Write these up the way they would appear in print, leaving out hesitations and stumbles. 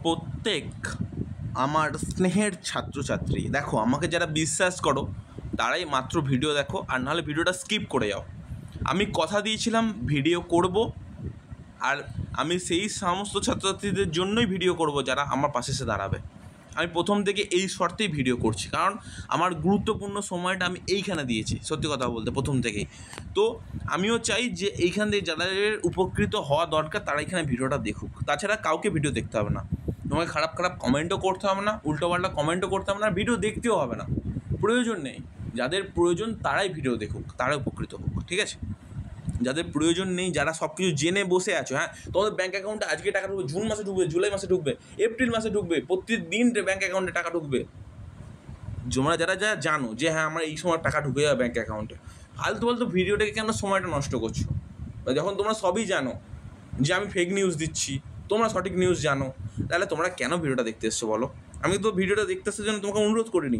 প্রত্যেক আমার স্নেহের ছাত্রছাত্রী, দেখো আমাকে যারা বিশ্বাস করো তারাই মাত্র ভিডিও দেখো, আর নাহলে ভিডিওটা স্কিপ করে যাও। আমি কথা দিয়েছিলাম ভিডিও করব, আর আমি সেই সমস্ত ছাত্রছাত্রীদের জন্যই ভিডিও করব যারা আমার পাশে এসে দাঁড়াবে। আমি প্রথম থেকে এই শর্তেই ভিডিও করছি, কারণ আমার গুরুত্বপূর্ণ সময়টা আমি এইখানে দিয়েছি, সত্যি কথা বলতে প্রথম থেকেই। তো আমিও চাই যে এইখান থেকে যাদের উপকৃত হওয়া দরকার তারা এখানে ভিডিওটা দেখুক, তাছাড়া কাউকে ভিডিও দেখতে হবে না, তোমাকে খারাপ খারাপ কমেন্টও করতে হবে না, উল্টোপাল্টা কমেন্টও করতে হবে না, ভিডিও দেখতেও হবে না, প্রয়োজন নেই। যাদের প্রয়োজন তারাই ভিডিও দেখুক, তারাই উপকৃত হোক, ঠিক আছে? যাদের প্রয়োজন নেই, যারা সব কিছু জেনে বসে আছো, হ্যাঁ তোমাদের ব্যাঙ্ক অ্যাকাউন্টে আজকে টাকা ঢুকবে, জুন মাসে ঢুকবে, জুলাই মাসে ঢুকবে, এপ্রিল মাসে ঢুকবে, প্রতিদিন ব্যাঙ্ক অ্যাকাউন্টে টাকা ঢুকবে, তোমরা যারা যা জানো যে হ্যাঁ আমার এই সময় টাকা ঢুকে যাবে ব্যাঙ্ক অ্যাকাউন্টে, ফালতু ফালতু ভিডিওটাকে কেন সময়টা নষ্ট করছো? যখন তোমরা সবই জানো যে আমি ফেক নিউজ দিচ্ছি, তোমরা সঠিক নিউজ জানো, তাহলে তোমরা কেন ভিডিওটা দেখতে এসছো বলো? আমি তো ভিডিওটা দেখতে আসার জন্য তোমাকে অনুরোধ করিনি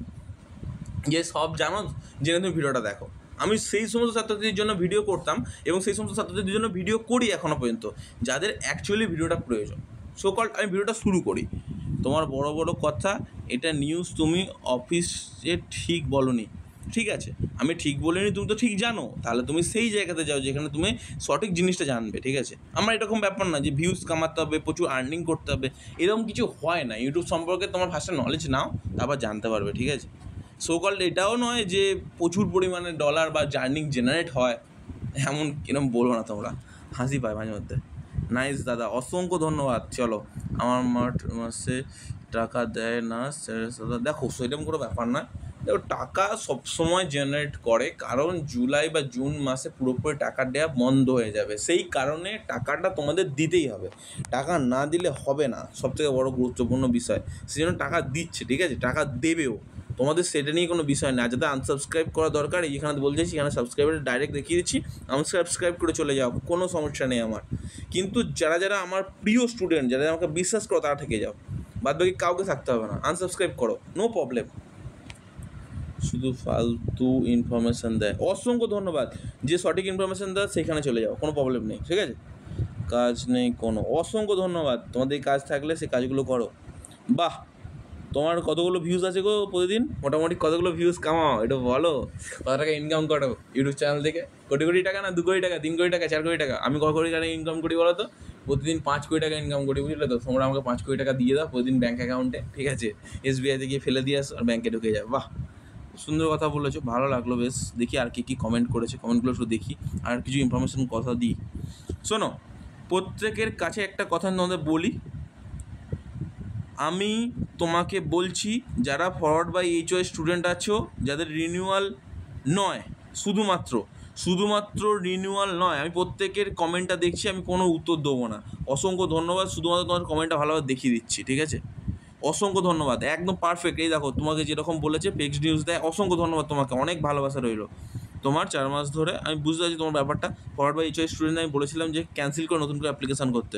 যে সব জানো জেনে তুমি ভিডিওটা দেখো। আমি সেই সমস্ত ছাত্রছাত্রীদের জন্য ভিডিও করতাম এবং সেই সমস্ত ছাত্রছাত্রীদের জন্য ভিডিও করি এখনও পর্যন্ত, যাদের অ্যাকচুয়ালি ভিডিওটা প্রয়োজন। সো কল্ড আমি ভিডিওটা শুরু করি। তোমার বড় বড় কথা, এটা নিউজ তুমি অফিসে ঠিক বলনি, ঠিক আছে, আমি ঠিক বলিনি, তুমি তো ঠিক জানো, তাহলে তুমি সেই জায়গাতে যাও যেখানে তুমি সঠিক জিনিসটা জানবে, ঠিক আছে? আমার এরকম ব্যাপার না যে ভিউজ কামাতে হবে, প্রচুর আর্নিং করতে হবে, এরকম কিছু হয় না। ইউটিউব সম্পর্কে তোমার ফার্স্টে নলেজ নাও, তারপর জানতে পারবে, ঠিক আছে? সো কল্ড এটাও নয় যে প্রচুর পরিমাণে ডলার বা জার্নিং জেনারেট হয়, এমন কিরম বলো না তোমরা, হাসি পায় মাঝে মধ্যে। নাইস দাদা, অসংখ্য ধন্যবাদ। চলো, আমার মাসে টাকা দেয় না দাদা, দেখো সেরকম কোনো ব্যাপার না। দেখো টাকা সবসময় জেনারেট করে, কারণ জুলাই বা জুন মাসে পুরোপুরি টাকা দেওয়া বন্ধ হয়ে যাবে, সেই কারণে টাকাটা তোমাদের দিতেই হবে। টাকা না দিলে হবে না, সবথেকে বড় গুরুত্বপূর্ণ বিষয়, সেই জন্য টাকা দিচ্ছে, ঠিক আছে? টাকা দেবেও, তোমাদের সেটা নিয়ে কোনো বিষয় না। যাতে আনসাবস্ক্রাইব করা দরকার যেখানে বলছি সেখানে সাবস্ক্রাইবার ডাইরেক্ট দেখিয়ে দিচ্ছি, আনসাবস্ক্রাইব করে চলে যাও, কোনো সমস্যা নেই আমার। কিন্তু যারা যারা আমার প্রিয় স্টুডেন্ট, যারা আমাকে বিশ্বাস করো, তারা থেকে যাও, বাদ বাকি কাউকে থাকতে হবে না, আনসাবস্ক্রাইব করো, নো প্রবলেম। শুধু ফালতু ইনফরমেশান দেয়, অসংখ্য ধন্যবাদ। যে সঠিক ইনফরমেশান দেয় সেখানে চলে যাও, কোনো প্রবলেম নেই, ঠিক আছে? কাজ নেই কোনো, অসংখ্য ধন্যবাদ। তোমাদের কাজ থাকলে সেই কাজগুলো করো। বাহ, তোমার কতগুলো ভিউজ আছে গো প্রতিদিন? মোটামুটি কতগুলো ভিউজ কামাও এটা বলো, কত টাকা ইনকাম করো ইউটিউব চ্যানেল থেকে? কোটি কোটি টাকা না, 2 কোটি টাকা, 3 কোটি টাকা, 4 কোটি টাকা? আমি কত কোটি টাকা ইনকাম করি বলো তো? প্রতিদিন 5 কোটি টাকা ইনকাম করি, বুঝলে তো? তোমরা আমাকে 5 কোটি টাকা দিয়ে দাও প্রতিদিন ব্যাঙ্ক অ্যাকাউন্টে, ঠিক আছে? এসবিআইতে গিয়ে ফেলে দিয়ে আসো আর ব্যাঙ্কে ঢুকে যাও। বাহ, সুন্দর কথা বলেছো, ভালো লাগলো বেশ। দেখি আর কি কমেন্ট করেছে, কমেন্টগুলো একটু দেখি, আর কিছু ইনফরমেশন কথা দিই। শোনো, প্রত্যেকের কাছে একটা কথা তোমাদের বলি, আমি তোমাকে বলছি, যারা ফরওয়ার্ড বাই এইচওয়াই স্টুডেন্ট আছো, যাদের রিনিউয়াল নয়, শুধুমাত্র রিনিউয়াল নয়, আমি প্রত্যেকের কমেন্টটা দেখছি, আমি কোনো উত্তর দেবো না। অসংখ্য ধন্যবাদ, শুধুমাত্র তোমার কমেন্টটা ভালোভাবে দেখিয়ে দিচ্ছি, ঠিক আছে? অসংখ্য ধন্যবাদ, একদম পারফেক্ট। এই দেখো তোমাকে যেরকম বলেছে ফেক নিউজ দেয়, অসংখ্য ধন্যবাদ তোমাকে, অনেক ভালোবাসা রইলো তোমার। 4 মাস ধরে আমি বুঝতে পারছি তোমার ব্যাপারটা। ফরওয়ার্ড বাই এইচওয়াই স্টুডেন্ট আমি বলেছিলাম যে ক্যান্সেল করে নতুন করে অ্যাপ্লিকেশান করতে।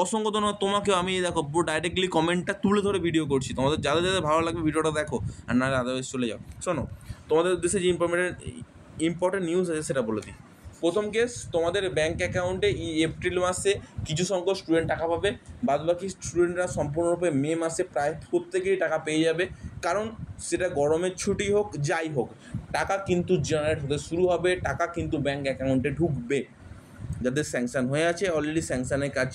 অসংখ্য ধন্যবাদ তোমাকেও। আমি দেখো পুরো ডাইরেক্টলি কমেন্টটা তুলে ধরে ভিডিও করছি, তোমাদের যাদের যাদের ভালো লাগবে ভিডিওটা দেখো, আর নাহলে আদারওয়াইজ চলে যাও। শোনো, তোমাদের উদ্দেশ্যে যে ইম্পর্টেন্ট নিউজ আছে সেটা বলে দিই। প্রথম কেস, তোমাদের ব্যাঙ্ক অ্যাকাউন্টে এপ্রিল মাসে কিছু সংখ্যক স্টুডেন্ট টাকা পাবে, বাদবাকি স্টুডেন্টরা সম্পূর্ণরূপে মে মাসে প্রায় প্রত্যেকেই টাকা পেয়ে যাবে। কারণ সেটা গরমের ছুটি হোক, যাই হোক, টাকা কিন্তু জেনারেট হতে শুরু হবে, টাকা কিন্তু ব্যাঙ্ক অ্যাকাউন্টে ঢুকবে। যাদের স্যাংশন হয়ে আছে অলরেডি, স্যাংশনের কাজ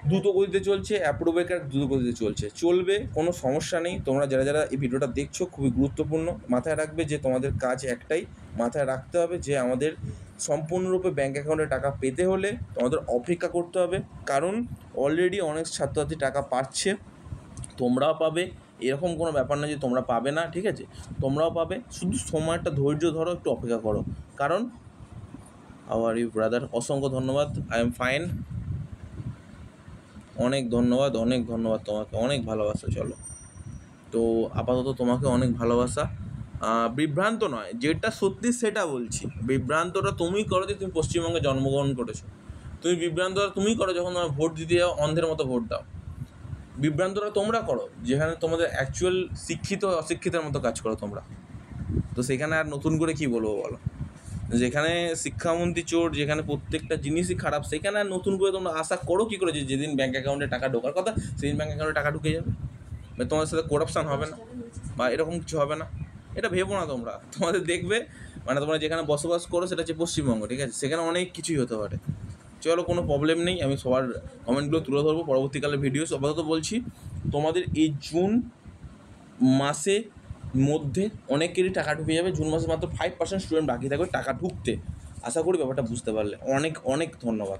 দ্রুত গতিতে চলছে, অ্যাপ্রুভের কাজ দ্রুত গতিতে চলবে, কোনো সমস্যা নেই। তোমরা যারা যারা এই ভিডিওটা দেখছো, খুবই গুরুত্বপূর্ণ, মাথায় রাখবে যে তোমাদের কাজ একটাই, মাথায় রাখতে হবে যে আমাদের সম্পূর্ণরূপে ব্যাঙ্ক অ্যাকাউন্টে টাকা পেতে হলে তোমাদের অপেক্ষা করতে হবে। কারণ অলরেডি অনেক ছাত্রছাত্রী টাকা পাচ্ছে, তোমরাও পাবে, এরকম কোনো ব্যাপার না যে তোমরা পাবে না, ঠিক আছে? তোমরাও পাবে, শুধু সময়টা ধৈর্য ধরো, একটু অপেক্ষা করো। কারণ হাউ আর ইউ ব্রাদার? অসংখ্য ধন্যবাদ, আই এম ফাইন। অনেক ধন্যবাদ তোমাকে, অনেক ভালোবাসা। চলো, তো আপাতত তোমাকে অনেক ভালোবাসা। বিভ্রান্ত নয়, যেটা সত্যি সেটা বলছি। বিভ্রান্তটা তুমি করো যে তুমি পশ্চিমবঙ্গে জন্মগ্রহণ করেছো, তুমি বিভ্রান্তটা তুমি করো যখন তোমরা ভোট দিতে যাও, অন্ধের মতো ভোট দাও। বিভ্রান্তটা তোমরা করো যেখানে তোমাদের অ্যাকচুয়াল শিক্ষিত অশিক্ষিতের মতো কাজ করো তোমরা। তো সেখানে আর নতুন করে কী বলবো বলো? যেখানে শিক্ষামন্ত্রী চোর, যেখানে প্রত্যেকটা জিনিসই খারাপ, সেখানে আর নতুন করে তোমরা আশা করো কী করে যে যেদিন ব্যাঙ্ক অ্যাকাউন্টে টাকা ঢোকার কথা সেদিন ব্যাঙ্ক অ্যাকাউন্টে টাকা ঢুকে যাবে, বা তোমাদের সাথে করাপশান হবে না, বা এরকম কিছু হবে না? এটা ভেবো না তোমরা। তোমাদের দেখবে মানে তোমরা যেখানে বসবাস করো সেটা হচ্ছে পশ্চিমবঙ্গ, ঠিক আছে? সেখানে অনেক কিছুই হতে পারে। চলো, কোনো প্রবলেম নেই, আমি সবার কমেন্টগুলো তুলে ধরবো পরবর্তীকালে ভিডিও। আপাতত বলছি, তোমাদের এই জুন মাসে মধ্যে অনেকেরই টাকা ঢুকে যাবে। জুন মাসে মাত্র 5% স্টুডেন্ট বাকি থাকবে টাকা ঢুকতে। আশা করি ব্যাপারটা বুঝতে পারলে। অনেক অনেক ধন্যবাদ।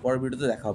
পরের ভিডিওতে দেখা হবে।